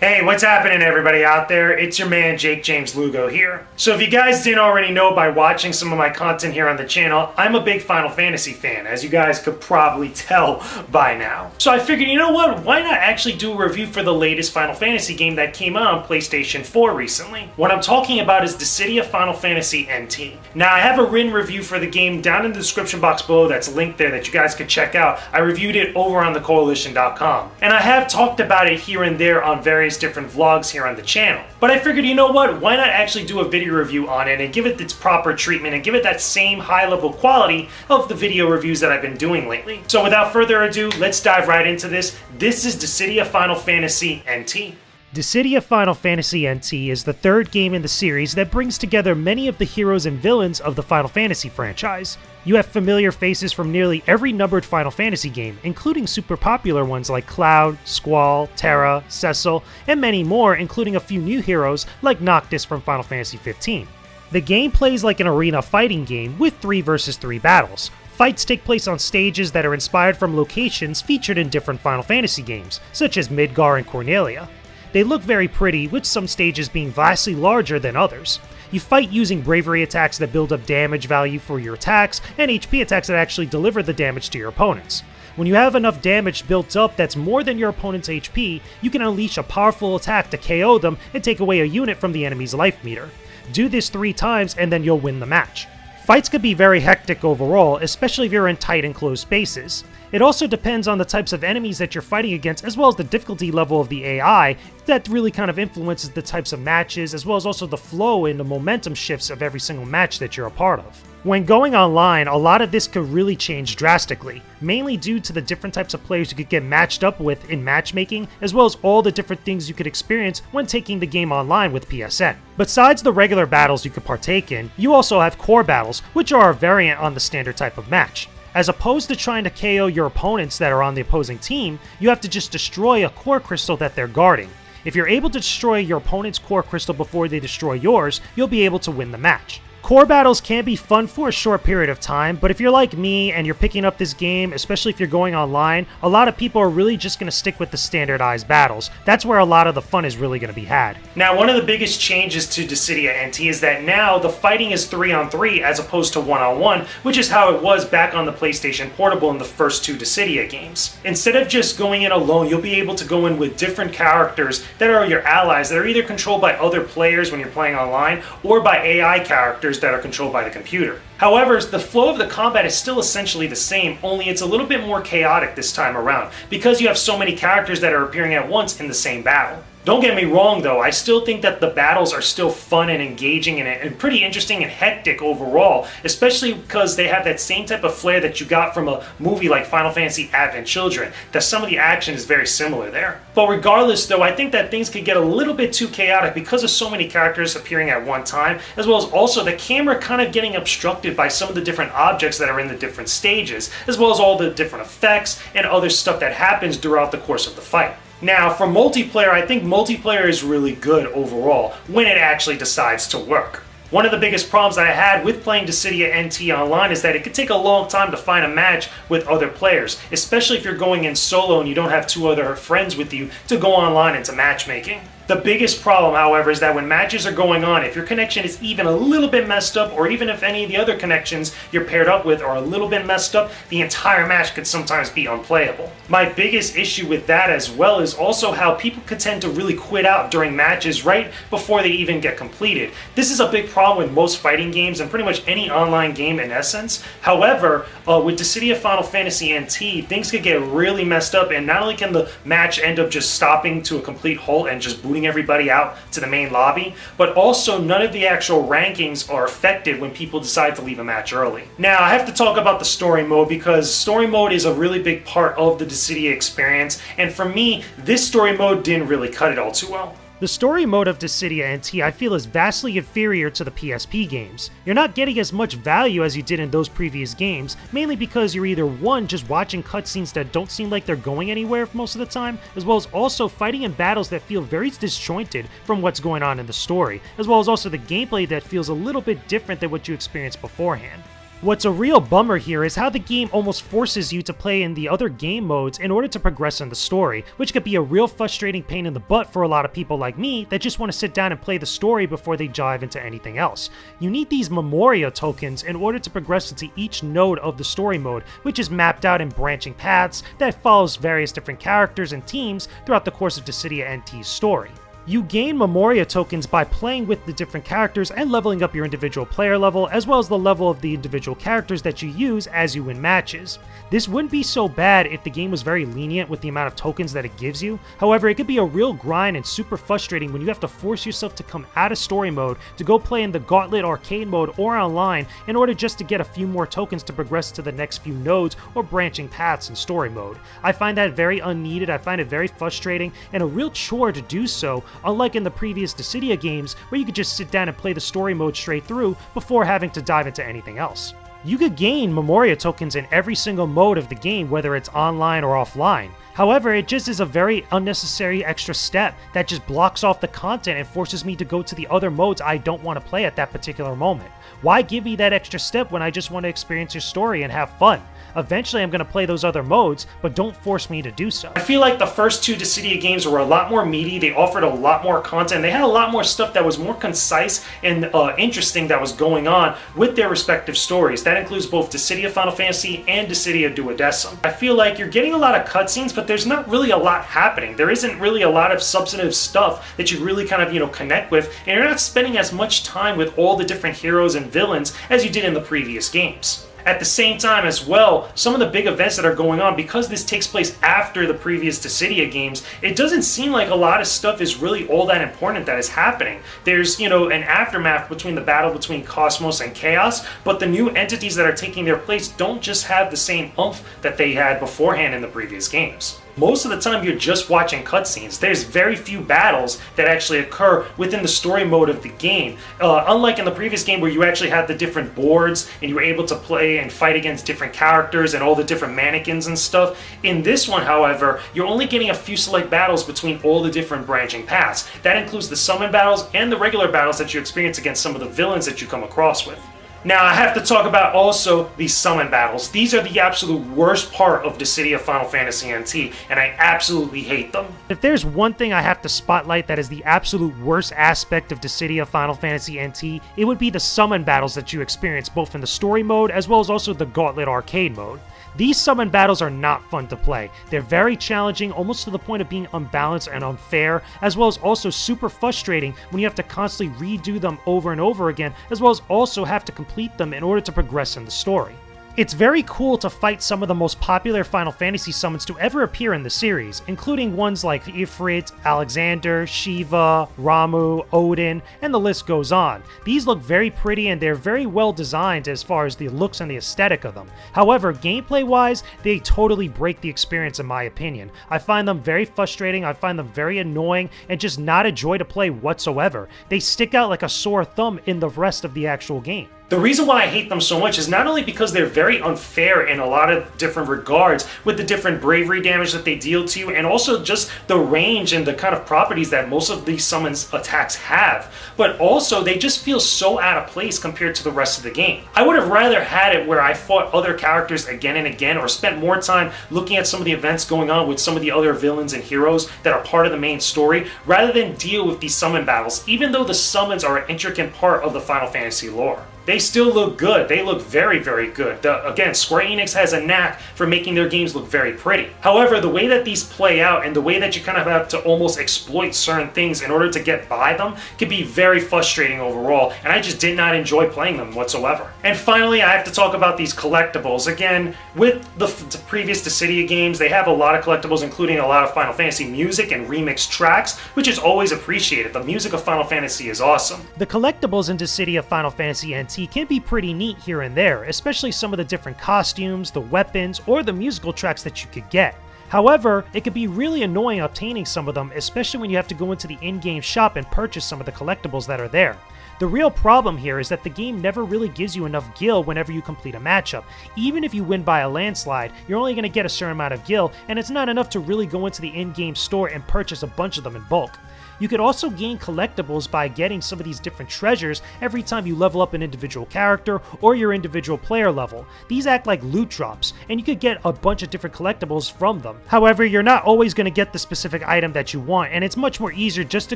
Hey, what's happening everybody out there? It's your man Jakejames Lugo here. So if you guys didn't already know by watching some of my content here on the channel, I'm a big Final Fantasy fan, as you guys could probably tell by now. So I figured, you know what, why not actually do a review for the latest Final Fantasy game that came out on PlayStation 4 recently. What I'm talking about is Dissidia Final Fantasy NT. Now I have a written review for the game down in the description box below that's linked there that you guys could check out. I reviewed it over on thecoalition.com. And I have talked about it here and there on various different vlogs here on the channel. But I figured, you know what, why not actually do a video review on it and give it its proper treatment and give it that same high level quality of the video reviews that I've been doing lately. So without further ado, let's dive right into this. This is Dissidia Final Fantasy NT. Dissidia Final Fantasy NT is the third game in the series that brings together many of the heroes and villains of the Final Fantasy franchise. You have familiar faces from nearly every numbered Final Fantasy game, including super popular ones like Cloud, Squall, Terra, Cecil, and many more, including a few new heroes like Noctis from Final Fantasy XV. The game plays like an arena fighting game with 3 versus 3 battles. Fights take place on stages that are inspired from locations featured in different Final Fantasy games, such as Midgar and Cornelia. They look very pretty, with some stages being vastly larger than others. You fight using bravery attacks that build up damage value for your attacks, and HP attacks that actually deliver the damage to your opponents. When you have enough damage built up that's more than your opponent's HP, you can unleash a powerful attack to KO them and take away a unit from the enemy's life meter. Do this 3 times and then you'll win the match. Fights could be very hectic overall, especially if you're in tight and closed spaces. It also depends on the types of enemies that you're fighting against, as well as the difficulty level of the AI. That really kind of influences the types of matches, as well as also the flow and the momentum shifts of every single match that you're a part of. When going online, a lot of this could really change drastically, mainly due to the different types of players you could get matched up with in matchmaking, as well as all the different things you could experience when taking the game online with PSN. Besides the regular battles you could partake in, you also have core battles, which are a variant on the standard type of match. As opposed to trying to KO your opponents that are on the opposing team, you have to just destroy a core crystal that they're guarding. If you're able to destroy your opponent's core crystal before they destroy yours, you'll be able to win the match. Core battles can be fun for a short period of time, but if you're like me and you're picking up this game, especially if you're going online, a lot of people are really just going to stick with the standardized battles. That's where a lot of the fun is really going to be had. Now, one of the biggest changes to Dissidia NT is that now the fighting is 3-on-3 as opposed to 1-on-1, which is how it was back on the PlayStation Portable in the first 2 Dissidia games. Instead of just going in alone, you'll be able to go in with different characters that are your allies that are either controlled by other players when you're playing online or by AI characters that are controlled by the computer. However, the flow of the combat is still essentially the same, only it's a little bit more chaotic this time around, because you have so many characters that are appearing at once in the same battle. Don't get me wrong though, I still think that the battles are still fun and engaging and pretty interesting and hectic overall, especially because they have that same type of flair that you got from a movie like Final Fantasy Advent Children, that some of the action is very similar there. But regardless though, I think that things could get a little bit too chaotic because of so many characters appearing at one time, as well as also the camera kind of getting obstructed by some of the different objects that are in the different stages, as well as all the different effects and other stuff that happens throughout the course of the fight. Now, for multiplayer, I think multiplayer is really good overall when it actually decides to work. One of the biggest problems that I had with playing Dissidia NT online is that it could take a long time to find a match with other players, especially if you're going in solo and you don't have 2 other friends with you to go online into matchmaking. The biggest problem, however, is that when matches are going on, if your connection is even a little bit messed up, or even if any of the other connections you're paired up with are a little bit messed up, the entire match could sometimes be unplayable. My biggest issue with that as well is also how people could tend to really quit out during matches right before they even get completed. This is a big problem with most fighting games and pretty much any online game in essence. However, with Dissidia Final Fantasy NT, things could get really messed up, and not only can the match end up just stopping to a complete halt and just booting everybody out to the main lobby, but also none of the actual rankings are affected when people decide to leave a match early. Now, I have to talk about the story mode because story mode is a really big part of the Dissidia experience, and for me, this story mode didn't really cut it all too well. The story mode of Dissidia NT I feel is vastly inferior to the PSP games. You're not getting as much value as you did in those previous games, mainly because you're either one, just watching cutscenes that don't seem like they're going anywhere most of the time, as well as also fighting in battles that feel very disjointed from what's going on in the story, as well as also the gameplay that feels a little bit different than what you experienced beforehand. What's a real bummer here is how the game almost forces you to play in the other game modes in order to progress in the story, which could be a real frustrating pain in the butt for a lot of people like me that just want to sit down and play the story before they dive into anything else. You need these Memoria tokens in order to progress into each node of the story mode, which is mapped out in branching paths that follows various different characters and teams throughout the course of Dissidia NT's story. You gain Memoria tokens by playing with the different characters and leveling up your individual player level, as well as the level of the individual characters that you use as you win matches. This wouldn't be so bad if the game was very lenient with the amount of tokens that it gives you. However, it could be a real grind and super frustrating when you have to force yourself to come out of story mode to go play in the Gauntlet arcade mode or online in order just to get a few more tokens to progress to the next few nodes or branching paths in story mode. I find that very unneeded, I find it very frustrating, and a real chore to do so, unlike in the previous Dissidia games where you could just sit down and play the story mode straight through before having to dive into anything else. You could gain Memoria tokens in every single mode of the game, whether it's online or offline. However, it just is a very unnecessary extra step that just blocks off the content and forces me to go to the other modes I don't want to play at that particular moment. Why give me that extra step when I just want to experience your story and have fun? Eventually I'm going to play those other modes, but don't force me to do so. I feel like the first two Dissidia games were a lot more meaty, they offered a lot more content, they had a lot more stuff that was more concise and interesting that was going on with their respective stories. That includes both Dissidia Final Fantasy and Dissidia Duodecim. I feel like you're getting a lot of cutscenes, but there's not really a lot happening. There isn't really a lot of substantive stuff that you really kind of, connect with, and you're not spending as much time with all the different heroes and villains as you did in the previous games. At the same time as well, some of the big events that are going on, because this takes place after the previous Dissidia games, it doesn't seem like a lot of stuff is really all that important that is happening. There's, an aftermath between the battle between Cosmos and Chaos, but the new entities that are taking their place don't just have the same oomph that they had beforehand in the previous games. Most of the time you're just watching cutscenes. There's very few battles that actually occur within the story mode of the game. Unlike in the previous game where you actually had the different boards and you were able to play and fight against different characters and all the different mannequins and stuff. In this one, however, you're only getting a few select battles between all the different branching paths. That includes the summon battles and the regular battles that you experience against some of the villains that you come across with. Now, I have to talk about also these summon battles. These are the absolute worst part of Dissidia Final Fantasy NT, and I absolutely hate them. If there's one thing I have to spotlight that is the absolute worst aspect of Dissidia Final Fantasy NT, it would be the summon battles that you experience both in the story mode as well as also the Gauntlet arcade mode. These summon battles are not fun to play. They're very challenging, almost to the point of being unbalanced and unfair, as well as also super frustrating when you have to constantly redo them over and over again, as well as also have to complete them in order to progress in the story. It's very cool to fight some of the most popular Final Fantasy summons to ever appear in the series, including ones like Ifrit, Alexander, Shiva, Ramu, Odin, and the list goes on. These look very pretty and they're very well designed as far as the looks and the aesthetic of them. However, gameplay-wise, they totally break the experience in my opinion. I find them very frustrating, I find them very annoying, and just not a joy to play whatsoever. They stick out like a sore thumb in the rest of the actual game. The reason why I hate them so much is not only because they're very unfair in a lot of different regards with the different bravery damage that they deal to you, and also just the range and the kind of properties that most of these summons attacks have, but also they just feel so out of place compared to the rest of the game. I would have rather had it where I fought other characters again and again, or spent more time looking at some of the events going on with some of the other villains and heroes that are part of the main story, rather than deal with these summon battles, even though the summons are an intricate part of the Final Fantasy lore. They still look good. They look very, very good. Again, Square Enix has a knack for making their games look very pretty. However, the way that these play out and the way that you kind of have to almost exploit certain things in order to get by them can be very frustrating overall, and I just did not enjoy playing them whatsoever. And finally, I have to talk about these collectibles. Again, with the previous Dissidia games, they have a lot of collectibles, including a lot of Final Fantasy music and remixed tracks, which is always appreciated. The music of Final Fantasy is awesome. The collectibles in Dissidia Final Fantasy NT can be pretty neat here and there, especially some of the different costumes, the weapons, or the musical tracks that you could get. However, it can be really annoying obtaining some of them, especially when you have to go into the in-game shop and purchase some of the collectibles that are there. The real problem here is that the game never really gives you enough gil whenever you complete a matchup. Even if you win by a landslide, you're only going to get a certain amount of gil, and it's not enough to really go into the in-game store and purchase a bunch of them in bulk. You could also gain collectibles by getting some of these different treasures every time you level up an individual character or your individual player level. These act like loot drops, and you could get a bunch of different collectibles from them. However, you're not always going to get the specific item that you want, and it's much more easier just to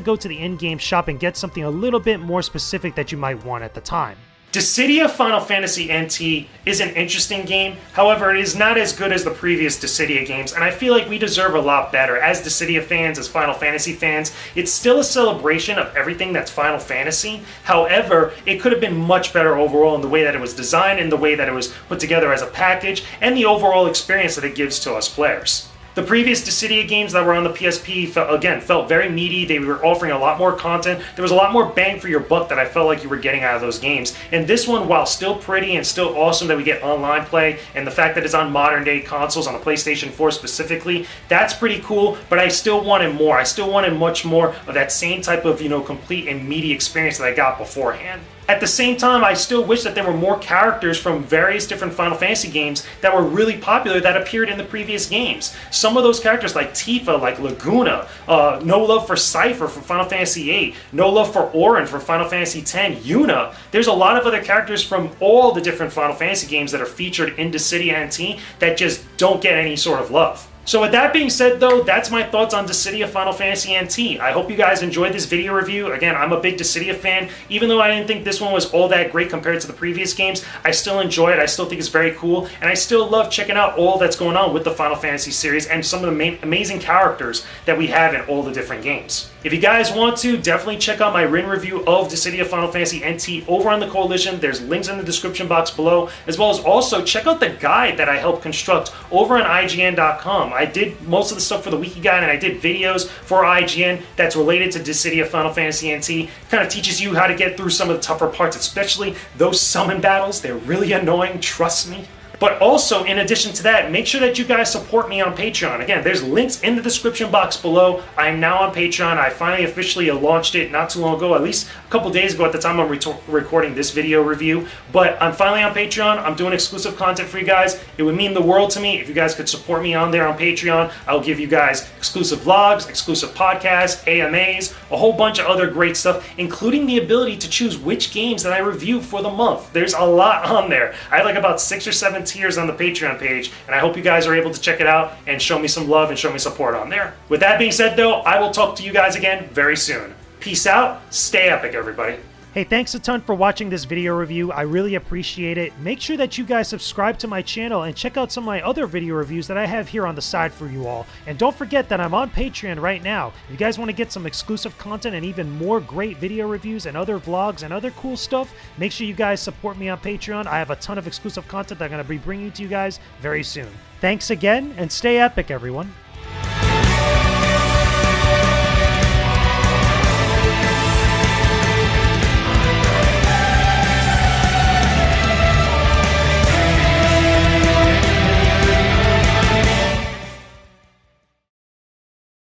go to the in-game shop and get something a little bit more specific that you might want at the time. Dissidia Final Fantasy NT is an interesting game, however it is not as good as the previous Dissidia games, and I feel like we deserve a lot better. As Dissidia fans, as Final Fantasy fans, it's still a celebration of everything that's Final Fantasy, however, it could have been much better overall in the way that it was designed, in the way that it was put together as a package, and the overall experience that it gives to us players. The previous Dissidia games that were on the PSP felt very meaty. They were offering a lot more content. There was a lot more bang for your buck that I felt like you were getting out of those games. And this one, while still pretty and still awesome that we get online play, and the fact that it's on modern day consoles, on the PlayStation 4 specifically, that's pretty cool, but I still wanted more. I still wanted much more of that same type of, complete and meaty experience that I got beforehand. At the same time, I still wish that there were more characters from various different Final Fantasy games that were really popular that appeared in the previous games. Some of those characters like Tifa, like Laguna, No Love for Cypher from Final Fantasy VIII, No Love for Auron from Final Fantasy X, Yuna. There's a lot of other characters from all the different Final Fantasy games that are featured in Dissidia NT that just don't get any sort of love. So with that being said though, that's my thoughts on Dissidia Final Fantasy NT. I hope you guys enjoyed this video review. Again, I'm a big Dissidia fan. Even though I didn't think this one was all that great compared to the previous games, I still enjoy it. I still think it's very cool. And I still love checking out all that's going on with the Final Fantasy series and some of the amazing characters that we have in all the different games. If you guys want to, definitely check out my written review of Dissidia Final Fantasy NT over on the Coalition. There's links in the description box below, as well as also check out the guide that I helped construct over on IGN.com. I did most of the stuff for the Wiki Guide, and I did videos for IGN that's related to Dissidia Final Fantasy NT. Kind of teaches you how to get through some of the tougher parts, especially those summon battles. They're really annoying, trust me. But also, in addition to that, make sure that you guys support me on Patreon. Again, there's links in the description box below. I am now on Patreon. I finally officially launched it not too long ago, at least a couple days ago at the time I'm recording this video review. But I'm finally on Patreon. I'm doing exclusive content for you guys. It would mean the world to me if you guys could support me on there on Patreon. I'll give you guys exclusive vlogs, exclusive podcasts, AMAs, a whole bunch of other great stuff, including the ability to choose which games that I review for the month. There's a lot on there. I have like about 6 or 7 tiers on the Patreon page, and I hope you guys are able to check it out and show me some love and show me support on there. With that being said though, I will talk to you guys again very soon. Peace out, stay epic everybody. Hey, thanks a ton for watching this video review. I really appreciate it. Make sure that you guys subscribe to my channel and check out some of my other video reviews that I have here on the side for you all. And don't forget that I'm on Patreon right now. If you guys want to get some exclusive content and even more great video reviews and other vlogs and other cool stuff, make sure you guys support me on Patreon. I have a ton of exclusive content that I'm going to be bringing to you guys very soon. Thanks again, and stay epic, everyone.